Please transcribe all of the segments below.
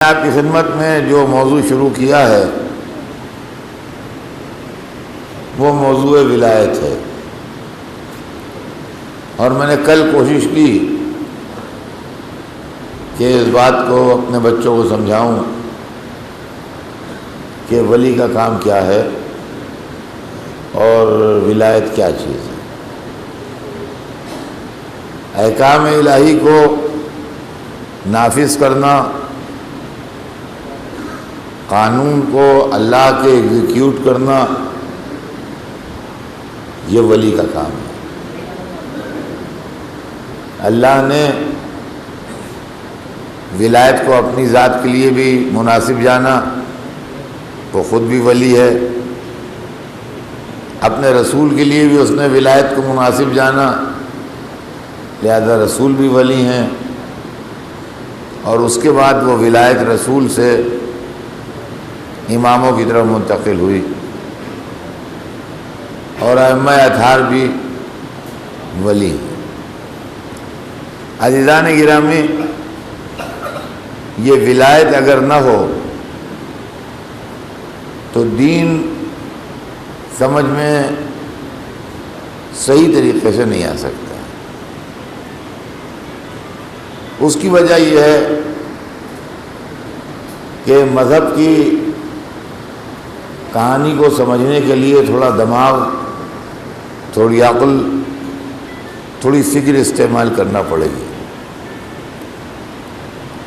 آپ کی خدمت میں جو موضوع شروع کیا ہے وہ موضوع ولایت ہے، اور میں نے کل کوشش کی کہ اس بات کو اپنے بچوں کو سمجھاؤں کہ ولی کا کام کیا ہے اور ولایت کیا چیز ہے۔ احکام الہی کو نافذ کرنا، قانون کو اللہ کے ایگزیکیوٹ کرنا، یہ ولی کا کام ہے۔ اللہ نے ولایت کو اپنی ذات کے لیے بھی مناسب جانا، وہ خود بھی ولی ہے۔ اپنے رسول کے لیے بھی اس نے ولایت کو مناسب جانا، لہذا رسول بھی ولی ہیں، اور اس کے بعد وہ ولایت رسول سے اماموں کی طرف منتقل ہوئی، اور ائمہ اطہار بھی ولی۔ عزیزان گرامی، یہ ولایت اگر نہ ہو تو دین سمجھ میں صحیح طریقے سے نہیں آ سکتا۔ اس کی وجہ یہ ہے کہ مذہب کی کہانی کو سمجھنے کے لیے تھوڑا دماغ، تھوڑی عقل، تھوڑی فکر استعمال کرنا پڑے گی۔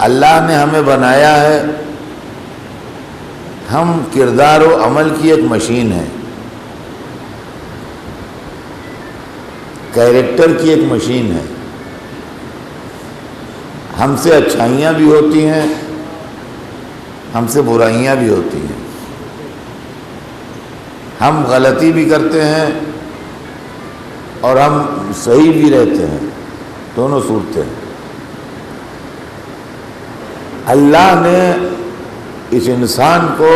اللہ نے ہمیں بنایا ہے، ہم کردار و عمل کی ایک مشین ہیں، کیریکٹر کی ایک مشین ہے۔ ہم سے اچھائیاں بھی ہوتی ہیں، ہم سے برائیاں بھی ہوتی ہیں، ہم غلطی بھی کرتے ہیں اور ہم صحیح بھی رہتے ہیں، دونوں صورتیں ہیں۔ اللہ نے اس انسان کو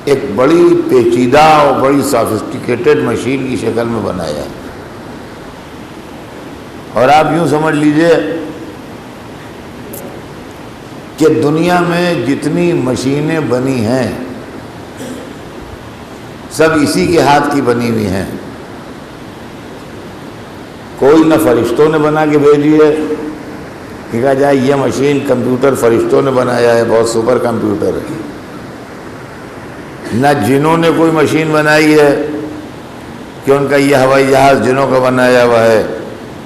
ایک بڑی پیچیدہ اور بڑی سافسٹیکیٹڈ مشین کی شکل میں بنایا ہے، اور آپ یوں سمجھ لیجئے کہ دنیا میں جتنی مشینیں بنی ہیں سب اسی کے ہاتھ کی بنی ہوئی ہیں۔ کوئی نہ فرشتوں نے بنا کے بھیجی ہے کہ کہا جائے یہ مشین کمپیوٹر فرشتوں نے بنایا ہے، بہت سپر کمپیوٹر ہے۔ نہ جنوں نے کوئی مشین بنائی ہے کہ ان کا یہ ہوائی جہاز جنوں کا بنایا ہوا ہے،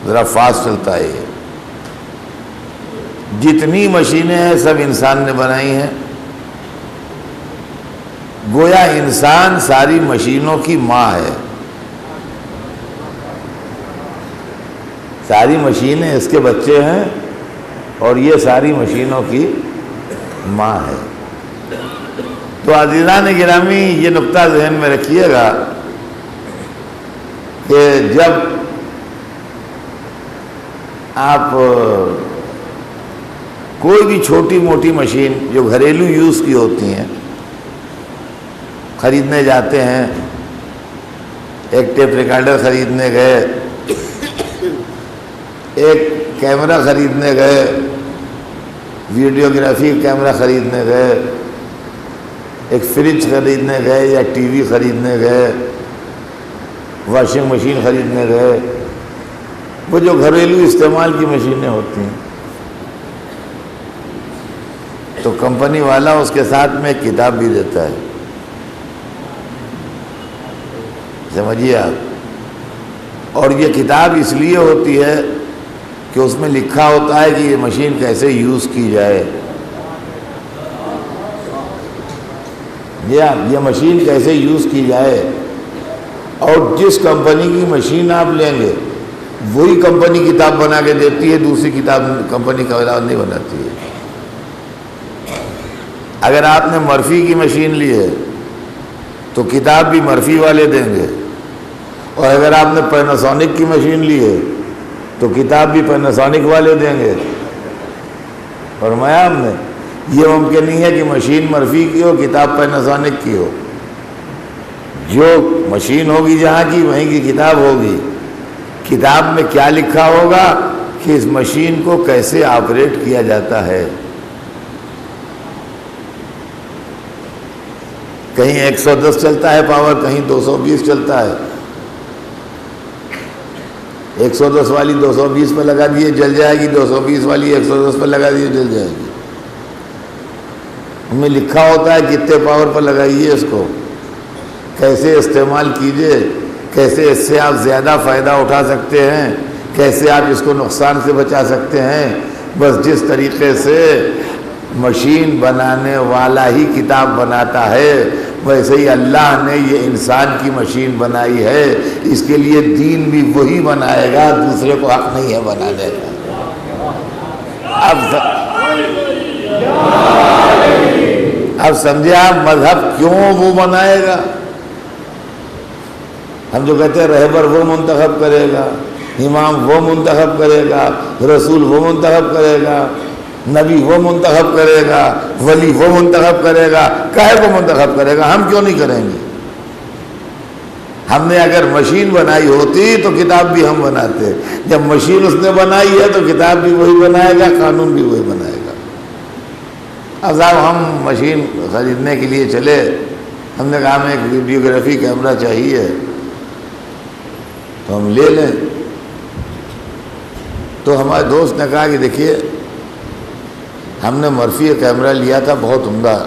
ذرا فاسٹ چلتا ہے۔ یہ جتنی مشینیں ہیں سب انسان نے بنائی ہیں۔ گویا انسان ساری مشینوں کی ماں ہے، ساری مشینیں اس کے بچے ہیں، اور یہ ساری مشینوں کی ماں ہے۔ تو عزیزان گرامی، یہ نقطہ ذہن میں رکھیے گا کہ جب آپ کوئی بھی چھوٹی موٹی مشین جو گھریلو یوز کی ہوتی ہیں خریدنے جاتے ہیں، ایک ٹیپ ریکارڈر خریدنے گئے، ایک کیمرہ خریدنے گئے، ویڈیوگرافی کیمرہ خریدنے گئے، ایک فریج خریدنے گئے یا ٹی وی خریدنے گئے، واشنگ مشین خریدنے گئے، وہ جو گھریلو استعمال کی مشینیں ہوتی ہیں، تو کمپنی والا اس کے ساتھ میں ایک کتاب بھی دیتا ہے، سمجھیے آپ۔ اور یہ کتاب اس لیے ہوتی ہے کہ اس میں لکھا ہوتا ہے کہ یہ مشین کیسے یوز کی جائے، یہ مشین کیسے یوز کی جائے، اور جس کمپنی کی مشین آپ لیں گے وہی کمپنی کتاب بنا کے دیتی ہے، دوسری کتاب کمپنی کا علاوہ نہیں بناتی ہے۔ اگر آپ نے مرفی کی مشین لی ہے تو کتاب بھی مرفی والے دیں گے، اور اگر آپ نے پیناسونک کی مشین لی ہے تو کتاب بھی پیناسونک والے دیں گے۔ فرمایا ہم نے یہ ممکن نہیں ہے کہ مشین مرفی کی ہو، کتاب پیناسونک کی ہو۔ جو مشین ہوگی جہاں کی وہیں کی کتاب ہوگی۔ کتاب میں کیا لکھا ہوگا کہ اس مشین کو کیسے آپریٹ کیا جاتا ہے، کہیں 110 چلتا ہے پاور، کہیں 220 چلتا ہے. 110 والی 220 پہ لگا دیے جل جائے گی، 220 والی 110 پہ لگا دیے جل جائے گی. ہمیں لکھا ہوتا ہے کتنے پاور پر لگائیے اس کو، کیسے استعمال کیجئے، کیسے اس سے آپ زیادہ فائدہ اٹھا سکتے ہیں، کیسے آپ اس کو نقصان سے بچا سکتے ہیں. بس جس طریقے سے مشین بنانے والا ہی کتاب بناتا ہے، ویسے ہی اللہ نے یہ انسان کی مشین بنائی ہے. اس کے لیے دین بھی وہی بنائے گا، دوسرے کو حق نہیں ہے بنانے کا. اب سمجھے آپ مذہب کیوں وہ بنائے گا. ہم جو کہتے ہیں رہبر وہ منتخب کرے گا، امام وہ منتخب کرے گا، رسول وہ منتخب کرے گا، نبی وہ منتخب کرے گا، ولی وہ منتخب کرے گا. کاہے کو منتخب کرے گا؟ ہم کیوں نہیں کریں گے؟ ہم نے اگر مشین بنائی ہوتی تو کتاب بھی ہم بناتے. جب مشین اس نے بنائی ہے تو کتاب بھی وہی بنائے گا، قانون بھی وہی بنائے گا. اب صاحب ہم مشین خریدنے کے لیے چلے، ہم نے کہا ہمیں ایک ویڈیوگرافی کیمرہ چاہیے تو ہم لے لیں. تو ہمارے دوست نے کہا کہ دیکھیے ہم نے مرفی کیمرہ لیا تھا بہت عمدہ،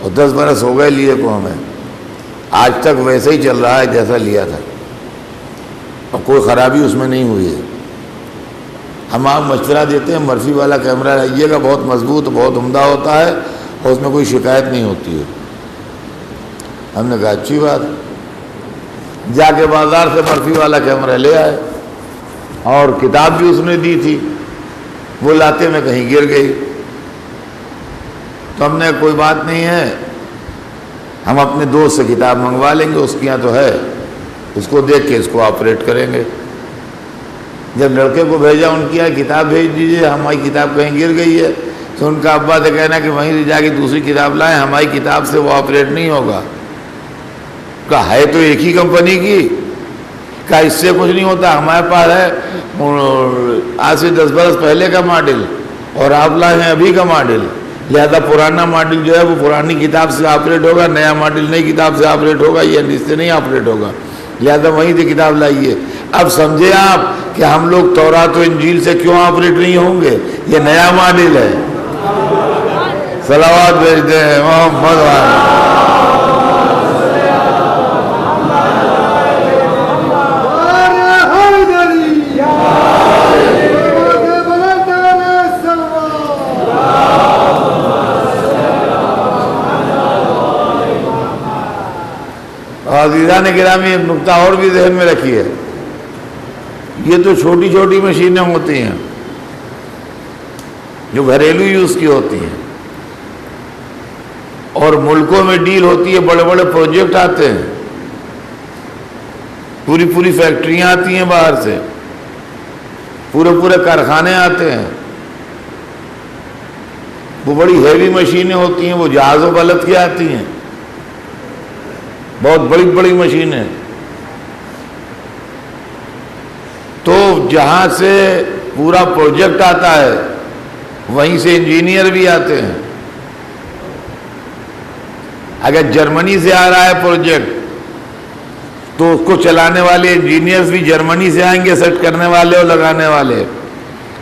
اور 10 برس ہو گئے لیے کو ہمیں، آج تک ویسے ہی چل رہا ہے جیسا لیا تھا، اور کوئی خرابی اس میں نہیں ہوئی ہے. ہم آپ مشورہ دیتے ہیں مرفی والا کیمرہ لائیے گا، بہت مضبوط بہت عمدہ ہوتا ہے اور اس میں کوئی شکایت نہیں ہوتی ہے. ہم نے کہا اچھی بات. جا کے بازار سے مرفی والا کیمرہ لے آئے، اور کتاب بھی اس نے دی تھی، وہ لاتے میں کہیں گر گئی. تو ہم نے کوئی بات نہیں ہے، ہم اپنے دوست سے کتاب منگوا لیں گے، اس کے یہاں تو ہے، اس کو دیکھ کے اس کو آپریٹ کریں گے. جب لڑکے کو بھیجا ان کی کتاب بھیج دیجیے، ہماری کتاب کہیں گر گئی ہے، تو ان کا ابا سے کہنا کہ وہیں سے جا کے دوسری کتاب لائیں، ہماری کتاب سے وہ آپریٹ نہیں ہوگا. کہا ہے تو ایک ہی کمپنی کی. کہا اس سے کچھ نہیں ہوتا، ہمارے پاس ہے آج سے 10 برس پہلے کا ماڈل، اور آپ لائے ہیں ابھی کا ماڈل، لہذا پرانا ماڈل جو ہے وہ پرانی کتاب سے آپریٹ ہوگا، نیا ماڈل نئی کتاب سے آپریٹ ہوگا، یہ اس سے نہیں آپریٹ ہوگا، لہذا وہیں سے کتاب لائیے. اب سمجھے آپ کہ ہم لوگ تورات و انجیل سے کیوں آپریٹ نہیں ہوں گے؟ یہ نیا ماڈل ہے. صلوات بھیجتے ہیں محمد. عزیزان گرامی ایک نکتہ اور بھی ذہن میں رکھیے، یہ تو چھوٹی چھوٹی مشینیں ہوتی ہیں جو گھریلو یوز کی ہوتی ہیں، اور ملکوں میں ڈیل ہوتی ہے، بڑے بڑے پروجیکٹ آتے ہیں، پوری پوری فیکٹریاں آتی ہیں باہر سے، پورے کارخانے آتے ہیں. وہ بڑی ہیوی مشینیں ہوتی ہیں، وہ جہازوں بلد کے آتی ہیں، بہت بڑی بڑی مشینیں. تو جہاں سے پورا پروجیکٹ آتا ہے وہیں سے انجینئر بھی آتے ہیں. اگر جرمنی سے آ رہا ہے پروجیکٹ تو اس کو چلانے والے انجینئرز بھی جرمنی سے آئیں گے، سیٹ کرنے والے اور لگانے والے.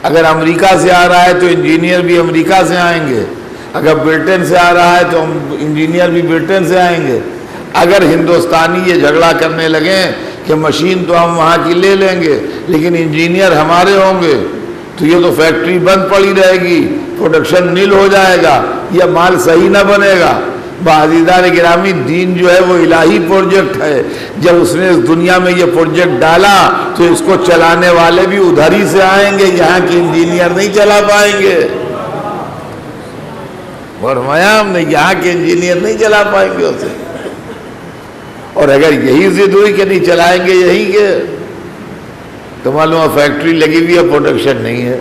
اگر امریکہ سے آ رہا ہے تو انجینئر بھی امریکہ سے آئیں گے. اگر برٹن سے آ رہا ہے تو انجینئر بھی برٹن سے آئیں گے. اگر ہندوستانی یہ جھگڑا کرنے لگیں کہ مشین تو ہم وہاں کی لے لیں گے لیکن انجینئر ہمارے ہوں گے، تو یہ تو فیکٹری بند پڑی رہے گی، پروڈکشن نیل ہو جائے گا، یہ مال صحیح نہ بنے گا. عزیزان گرامی دین جو ہے وہ الہی پروجیکٹ ہے. جب اس نے اس دنیا میں یہ پروجیکٹ ڈالا تو اس کو چلانے والے بھی ادھر ہی سے آئیں گے، یہاں کے انجینئر نہیں چلا پائیں گے. فرمایا ہم نے یہاں کے انجینئر نہیں چلا پائیں گے اسے. اور اگر یہی ضد ہوئی کہ نہیں چلائیں گے یہیں کے، تو معلوم ہے فیکٹری لگی ہوئی ہے، پروڈکشن نہیں ہے،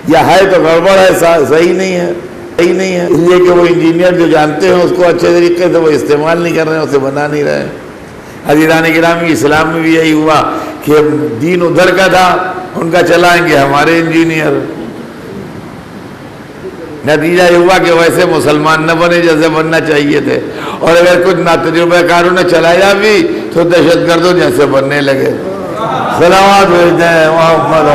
یا ہے تو گڑبڑ ہے، صحیح نہیں ہے. اس لیے کہ وہ انجینئر جو جانتے ہیں اس کو اچھے طریقے سے وہ استعمال نہیں کر رہے ہیں، اسے بنا نہیں رہے ہیں. عزیزان گرامی اسلام میں بھی یہی ہوا کہ دین ادھر کا تھا، ان کا چلائیں گے ہمارے انجینئر. نتیجہ یہ ہوا کہ ویسے مسلمان نہ بنے جیسے بننا چاہیے تھے، اور اگر کچھ ناتجربہ کاروں نے چلایا بھی تو دہشت گردوں جیسے بننے لگے۔ صلوات بھیجتے ہیں محمد